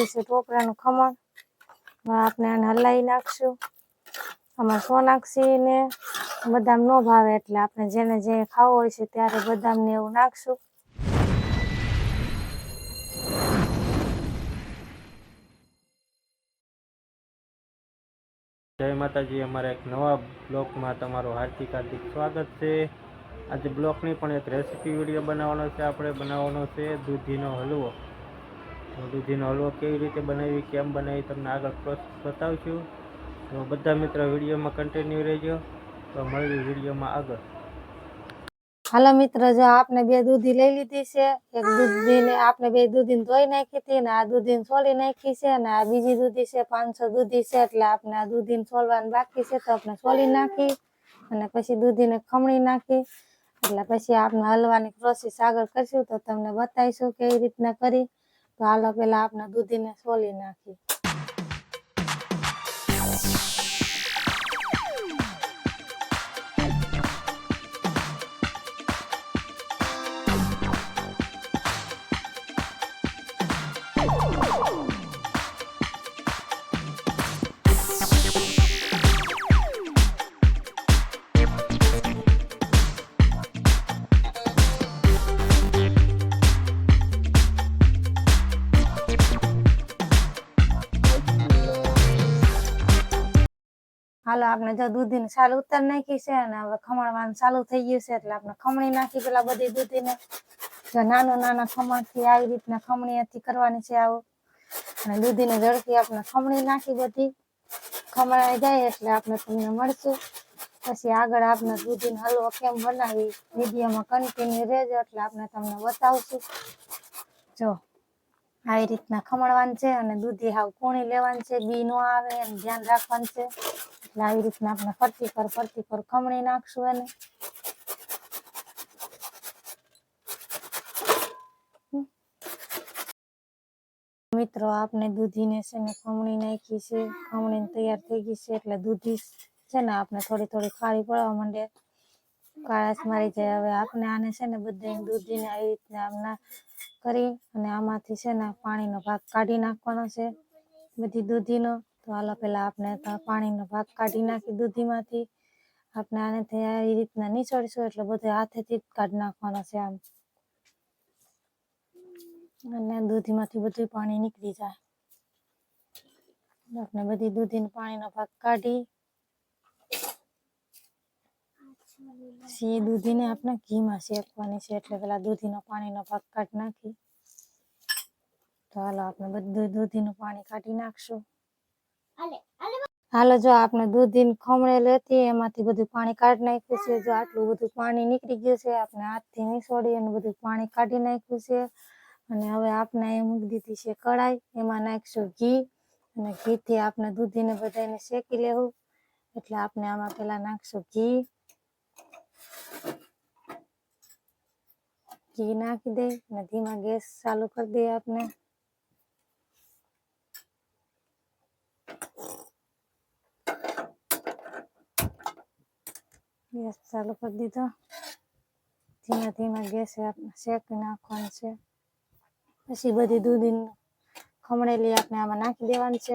લીધું છે ટોપરાનું ખમણ. આપણે આને હલાવી નાખશું. આમાં સોનાક્ષી ને બદામ ન ભાવે એટલે આપણે જેને જે ખાવું હોય છે ત્યારે બદામ ને એવું નાખશું. જય માતાજી, અમારા એક નવા બ્લોગમાં તમારું હાર્દિક સ્વાગત છે. આજે બ્લોગની પણ એક રેસીપી વિડીયો બનાવવાનો છે. આપણે બનાવવાનો છે દૂધીનો હલવો. તો દૂધીનો હલવો કેવી રીતે બનાવી, કેમ બનાવી, તમને આગળ પ્રોસેસ બતાવશું. તો બધા મિત્રો વિડીયોમાં કન્ટિન્યુ રહેજો. તો મળવી વિડીયોમાં આગળ. હાલો મિત્રો, જો આપણે બે દૂધી લઈ લીધી છે. એક દૂધીને આપણે બે દૂધીને ધોઈ નાખી હતી ને આ દૂધીને સોલી નાખી છે. અને આ બીજી દૂધી છે 500 દૂધી છે એટલે આપણે આ દૂધીને સોલવાનું બાકી છે તો આપણે સોલી નાખી અને પછી દૂધીને ખમણી નાખી એટલે પછી આપણે હલવાની પ્રોસેસ આગળ કરશું તો તમને બતાવીશું કેવી રીતના કરી. તો હાલો પેલા આપણે દૂધીને સોલી નાખી. હાલો આપણે જો દૂધીને છાલ ઉતારી નાખી છે અને હવે ખમણવાનું ચાલુ થઈ ગયું છે એટલે આપણે ખમણી નાખી પેલા બધી દૂધીને. જો નાના ખમણથી આવી રીતના ખમણીથી કરવાની છે આવું. અને દૂધીને ઝડપી આપણે ખમણી નાખી બધી. ખમણાઈ જાય એટલે આપણે તમને મળશું. પછી આગળ આપણે દૂધીનો હલવો કેમ બનાવી વિડીયોમાં કન્ટિન્યુ રહેજો એટલે આપણે તમને બતાવશું. જો આવી રીતના ખમણવાનું છે અને દૂધી હાવ કૂણી લેવાની છે, બી નો આવે એનું ધ્યાન રાખવાનું છે. એટલે આવી રીતના આપણે ફરતી પર ખમણી નાખશું એને. મિત્રો આપણે દૂધીને છે ને ખમણી નાખી છે, ખમણીને તૈયાર થઈ ગઈ છે એટલે દૂધી છે ને આપણે થોડી કાળી પડવા માંડે, કાળાશ મારી જાય. હવે આપણે આને છે ને બધા દૂધીને આવી રીતના આમના કરી અને આમાંથી છે ને પાણીનો ભાગ કાઢી નાખવાનો છે બધી દૂધીનો. તો હાલો પેલા આપણે પાણીનો ભાગ કાઢી નાખી દૂધીમાંથી. આપણે આનેથી આવી રીતના નીચોડશું એટલે બધું હાથેથી જ કાઢી નાખવાનો છે આમ. અને દૂધીમાંથી બધું પાણી નીકળી જાય. આપણે બધી દૂધીને પાણીનો ભાગ કાઢી પછી દૂધીને આપણે ઘીમાં શેકવાની છે એટલે પેલા દૂધીનો પાણીનો ભાગ કાઢી નાખી. તો હાલો આપણે બધું દૂધીનું પાણી કાઢી નાખશું. હાલો જો આપણે દૂધીને ખમણેલી હતી એમાંથી બધું પાણી કાઢી નાખ્યું છે. જો આટલું બધું પાણી નીકળી ગયું છે. આપણે હાથથી નીસોડી અને બધું પાણી કાઢી નાખ્યું છે. અને હવે આપણે એ મૂકી દીધી છે કઢાઈ, એમાં નાખશું ઘી અને ઘીથી આપણે દૂધીને બધાને શેકી લેવું. એટલે આપણે આમાં પેલા નાખશું ઘી નાખી દઈ અને ધીમા ગેસ ચાલુ કરી દઈએ. આપણે ગેસ ચાલુ કરી દીધો. ધીમા ગેસે આપણે શેકી નાખવાનું છે. પછી બધી દૂધીને ખમણેલી આપણે આમાં નાખી દેવાની છે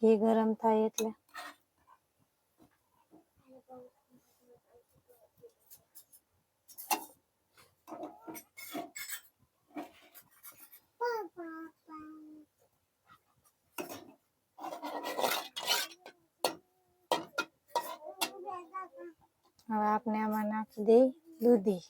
ઘી ગરમ થાય એટલે. હવે આપણે આમાં નાખી દઈ દૂધી.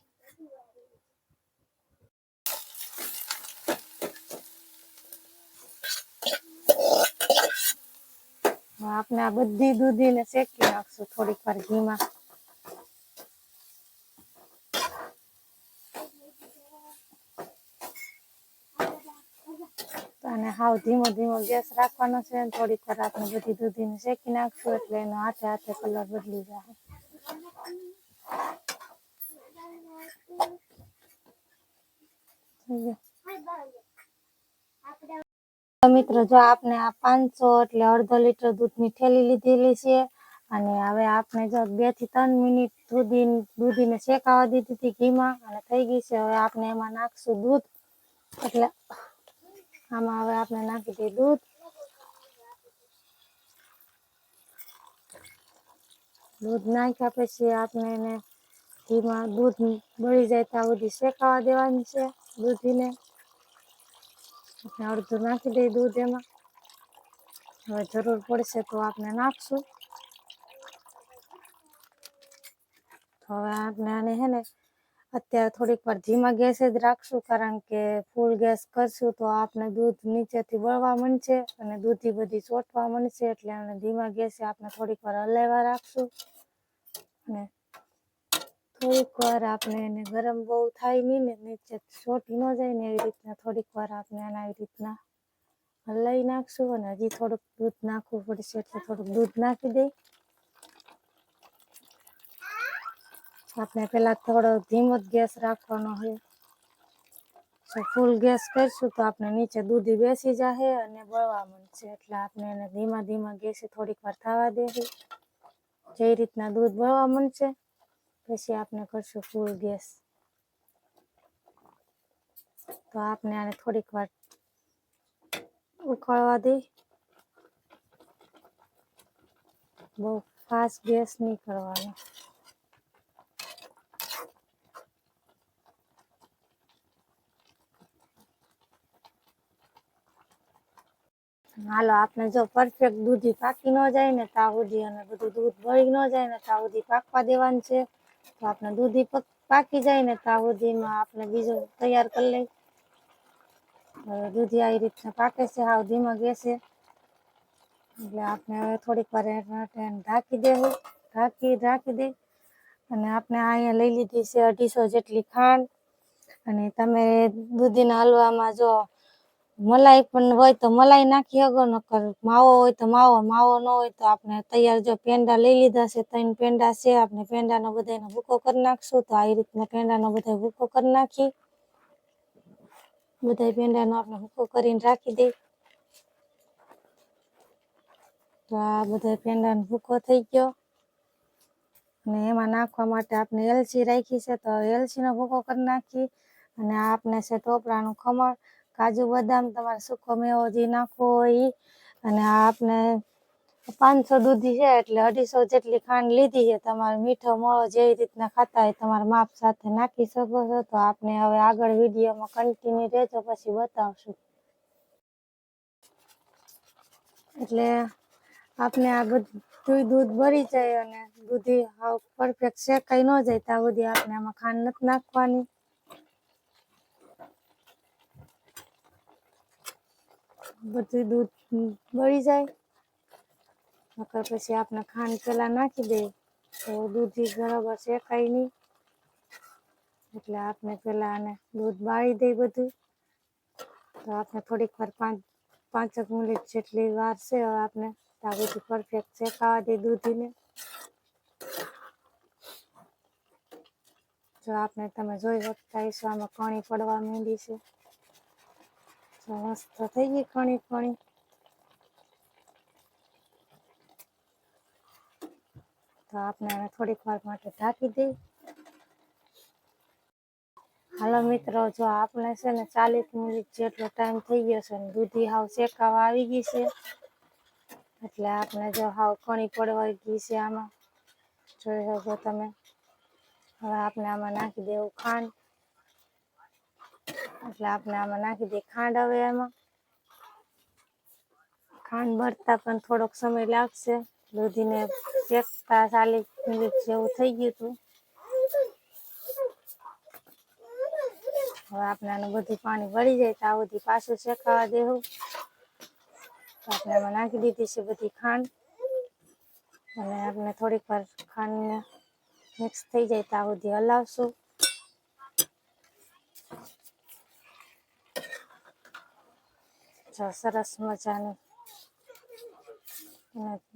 આપણે આ બધી દૂધીને શેકી નાખશું થોડીક વાર ઘીમાં. અને હાવ ધીમો ગેસ રાખવાનો છે. થોડીક વાર આપણે બધી દૂધીને શેકી નાખશું એટલે એનો હાથે કલર બદલી જાય. મિત્રો જો આપણે આ 500 એટલે અડધો લીટર દૂધની થેલી લીધેલી છે. અને હવે આપણે જો 2 થી 3 મિનિટ દૂધીને શેકાવા દીધી હતી ઘીમાં અને થઈ ગઈ છે. હવે આપણે એમાં નાખશું દૂધ. એટલે આમાં હવે આપણે નાખી દઈએ દૂધ. દૂધ નાખ્યા પછી આપણે એને ઘીમાં દૂધ બળી જાય ત્યાં સુધી શેકાવા દેવાની છે દૂધીને. આપણે અડધું નાખી દઈએ દૂધ એમાં. હવે જરૂર પડશે તો આપણે નાખશું. તો હવે આપણે આને હે ને અત્યારે થોડીક વાર ધીમા ગેસે જ રાખશું, કારણ કે ફૂલ ગેસ કરશું તો આપણે દૂધ નીચેથી બળવા માંડશે અને દૂધી બધી ચોંટવા માંડશે. એટલે આને ધીમા ગેસે આપણે થોડીક વાર હલાવ્યા રાખશું. અને થોડીક વાર આપણે એને ગરમ બહુ થાય નહીં ને નીચે ચોંટી ન જાય ને એવી રીતના થોડીક વાર આપણે આને આવી રીતના હલાવી નાખશું. અને હજી થોડુંક દૂધ નાખવું પડશે એટલે થોડુંક દૂધ નાખી દઈ. આપણે પેલા થોડો ધીમો જ ગેસ રાખવાનો હોય. જો ફૂલ ગેસ કરશું તો આપણે નીચે દૂધી બેસી જશે અને બળવા માંડશે. એટલે આપણે એને ધીમા ધીમા ગેસે થોડીક વાર થવા દેશું. જે રીતના દૂધ બળવા માંડશે પછી આપણે કરશું ફૂલ ગેસ. તો આપણે આને થોડીક વાર ઉકળવા દઈ. બહુ ફાસ્ટ ગેસ નહીં કરવાનો. હાલો, આપણે જો પરફેક્ટ દૂધી પાકી ન જાય ને ત્યાં સુધી અને બધું દૂધ બળી ન જાય ને ત્યાં સુધી પાકવા દેવાનું છે. તો આપણે દૂધી પાકી જાય ને ત્યાં સુધીમાં આપણે બીજું તૈયાર કરી લઈ. હવે દૂધી આવી રીતના પાકે છે હાવ ધીમા ગેસે. એટલે આપણે હવે થોડીક વાર ઢાંકી દેવું. ઢાંકી દઈ અને આપણે અહીંયા લઈ લીધી છે 250 જેટલી ખાંડ. અને તમે દૂધીના હલવામાં જો મલાઈ પણ હોય તો મલાઈ નાખી શકો, નકર માવો હોય તો માવો ન હોય તો આપણે તૈયાર જો પેંડા લઈ લીધા છે 3 પેંડા છે. આપણે પેંડાનો બધાનો ભૂકો કરી નાખશું. તો આવી રીતના પેંડાનો બધા ભૂકો કરી નાખી. બધા પેંડાનો આપણે ભૂકો કરીને રાખી દઈ. તો આ બધા પેંડાનો ભૂકો થઈ ગયો. અને એમાં નાખવા માટે આપણે એલચી રાખી છે તો એલચીનો ભૂકો કરી નાખી. અને આપણે છે ટોપરાનું ખમણ, કાજુ બદામ, તમારે સૂકો મેવો જે નાખવો હોય એ. અને આપણે 500 દૂધી છે એટલે 250 જેટલી ખાંડ લીધી છે. તમારે મીઠો મોળો જેવી રીતના ખાતા હોય તમારા માપ સાથે નાખી શકો છો. તો આપણે હવે આગળ વિડીયોમાં કન્ટિન્યુ રહેજો પછી બતાવશું. એટલે આપણે આ બધું દૂધ બળી જાય અને દૂધી હાવ પરફેક્ટ શેકાઈ ન જાય ત્યાં સુધી આપણે આમાં ખાંડ નથી નાખવાની. બધું દૂધ બળી જાય નકર પછી આપણે ખાંડ પેલા નાખી દઈએ તો દૂધી બરાબર શેકાય નહીં. એટલે આપણે પેલા આને દૂધ બાળી દઈ બધું. તો આપણે થોડીક વાર 5 મિનિટ જેટલી વાર છે આપણે ત્યાં બધું પરફેક્ટ શેકાવા દઈ દૂધીને. જો આપણે તમે જોઈ શકતા હશો આમાં કણી પડવા માંડી છે. મસ્ત થઈ ગઈ કણી. તો આપણે આને થોડીક વાર માટે ઢાંકી દઈ. હાલો મિત્રો, જો આપણે છે ને 40 મિનિટ જેટલો ટાઈમ થઈ ગયો છે ને દૂધી હાવ શેકાવા આવી ગઈ છે. એટલે આપણે જો હાવ કણી પડવા ગઈ છે આમાં જોઈ શકો તમે. હવે આપણે આમાં નાખી દેવું ખાંડ. એટલે આપણે આમાં નાખી દઈએ ખાંડ. હવે એમાં ખાંડ ભરતા પણ થોડોક સમય લાગશે. દૂધીને શેકતા 40 મિનિટ જેવું થઈ ગયું હતું. હવે આપણે આનું બધું પાણી વળી જાય ત્યાં સુધી પાછું શેકાવા દેવું. આપણે આમાં નાખી દીધી છે બધી ખાંડ. અને આપણે થોડીક વાર ખાંડને મિક્સ થઈ જાય ત્યાં સુધી હલાવશું. જો સરસ મજાનું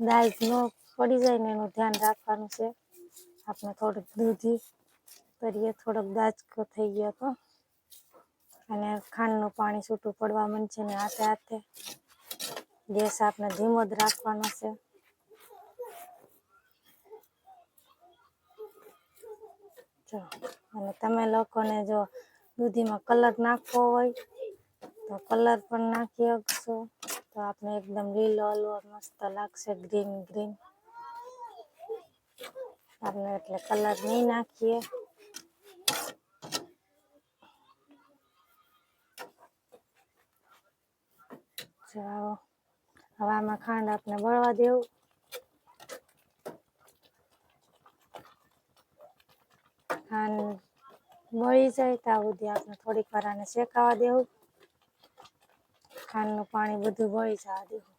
દાળ ન પડી જાય ને એનું ધ્યાન રાખવાનું છે. આપણે થોડુંક દૂધી કરીએ, થોડોક દાજકો થઈ ગયો હતો અને ખાંડનું પાણી છૂટું પડવા માંડશે ને હાથે ગેસ આપણે ધીમો જ રાખવાનો છે. જો અને તમે લોકોને જો દૂધીમાં કલર નાખવો હોય તો કલર પણ નાખી શકશો તો આપણે એકદમ લીલો હલવો મસ્ત લાગશે, ગ્રીન ગ્રીન. આપણે એટલે કલર નહીં નાખીએ. ચાલો હવે આમાં ખાંડ આપણે બળવા દેવું. ખાંડ બળી જાય ત્યાં સુધી આપણે થોડીક વાર આને શેકાવા દેવું. ખાંડનું પાણી બધું બળી જવા દેવું.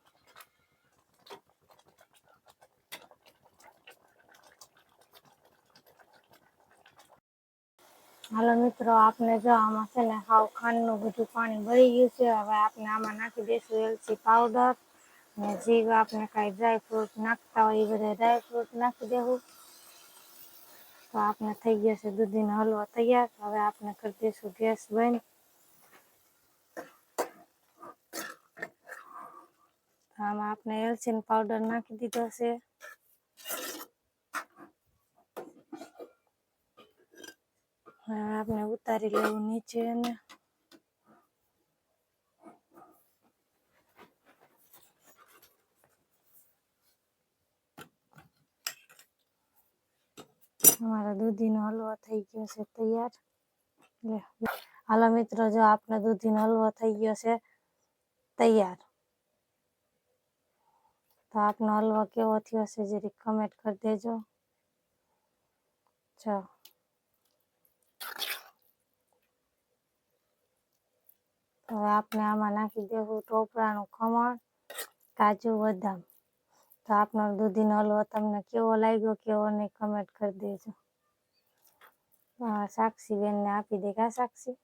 હાલો મિત્રો, આપણે જો આમાં છે ને હાવ ખાંડનું બધું પાણી બળી ગયું છે. હવે આપણે આમાં નાખી દઈશું એલચી પાવડર અને જે આપણે કાંઈ ડ્રાયફ્રૂટ નાખતા હોય એ બધા ડ્રાયફ્રૂટ નાખી દેવું. તો આપણે થઈ ગયો છે દૂધીનો હલવો તૈયાર. હવે આપણે કરી દઈશું ગેસ બંધ. આમાં આપણે એલચી પાવડર નાખી દીધો છે. હવે આપણે ઉતારી લેવું નીચે ને અમારો દૂધીનો હલવો થઈ ગયો છે તૈયાર. હાલો મિત્રો, જો આપણો દૂધીનો હલવો થઈ ગયો છે તૈયાર. તો આપનો હલવો કેવો થયો છે જરીક કમેન્ટ કરી દેજો. જો હવે આપણે આમાં નાખી દેવું ટોપરાનું ખમણ, કાજુ, બદામ. તો આપનો દૂધીનો હલવો તમને કેવો લાગ્યો કેવો નહીં કમેન્ટ કરી દેજો. સાક્ષી બેનને આપી દે કા સાક્ષી.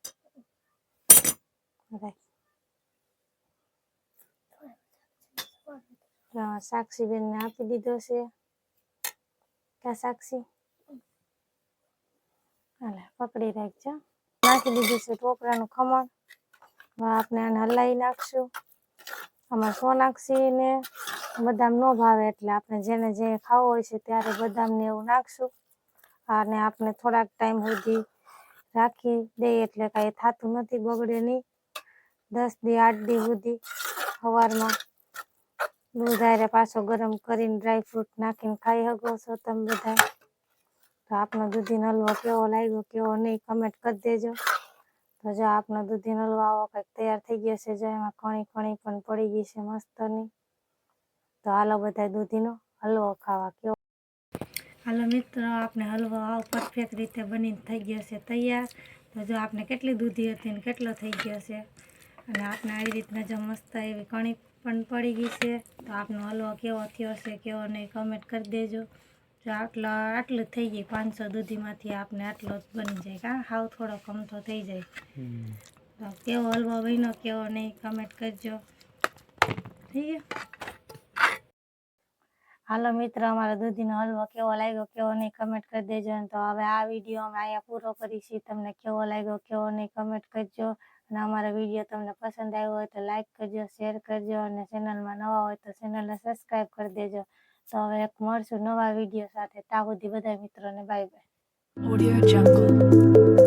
સાક્ષી બેનને આપી દીધો છે કા સાક્ષી. હાલે પકડી રાખજો. નાખી દીધું છે ટોપરાનું ખમણ. હવે આપણે આને હલાવી નાખશું. આમાં સોનાક્ષી ને બદામ ન ભાવે એટલે આપણે જેને જે ખાવું હોય છે ત્યારે બદામ ને એવું નાખશું. અને આપણે થોડાક ટાઈમ સુધી રાખી દઈએ એટલે કાંઈ થતું નથી, બગડે નહીં. 10 દી 8 દી સુધી સવારમાં દૂધ હારે પાછો ગરમ કરીને ડ્રાયફ્રૂટ નાખીને ખાઈ શકો છો તમે બધા. તો આપનો દૂધીનો હલવો કેવો લાગ્યો કેવો નહીં કમેન્ટ કરી દેજો. તો જો આપનો દૂધીનો હલવો આવો કંઈક તૈયાર થઈ ગયો છે. જો એમાં કણી કણી પણ પડી ગઈ છે મસ્તની. તો હાલો બધા દૂધીનો હલવો ખાવા. કેવો હાલો મિત્રો, આપણે હલવો આવો પરફેક્ટ રીતે બનીને થઈ ગયો છે તૈયાર. તો જો આપણે કેટલી દૂધી હતી ને કેટલો થઈ ગયો છે. અને આપણે આવી રીતના જો મસ્ત એવી કણી પણ પડી ગઈ છે. તો આપનો હલવો કેવો થયો છે કેવો નહીં કમેન્ટ કરી દેજો. જો આટલું થઈ ગઈ 500 દૂધીમાંથી આપણે આટલો જ બની જાય કા હાવ થોડો કમથો થઈ જાય. તો કેવો હલવો બન્યો કેવો નહીં કમેન્ટ કરજો. થઈ ગયો. હાલો મિત્રો, અમારો દૂધીનો હલવો કેવો લાગ્યો કેવો નહીં કમેન્ટ કરી દેજો. તો હવે આ વિડીયો અમે અહીંયા પૂરો કરીશું. તમને કેવો લાગ્યો કેવો નહીં કમેન્ટ કરજો. અને અમારો વિડીયો તમને પસંદ આવ્યો હોય તો લાઈક કરજો, શેર કરજો અને ચેનલમાં નવા હોય તો ચેનલને સબસ્ક્રાઈબ કરી દેજો. તો હવે એક મળશું નવા વિડીયો સાથે. ત્યાં સુધી બધા મિત્રોને બાય બાય. Audio Jungle.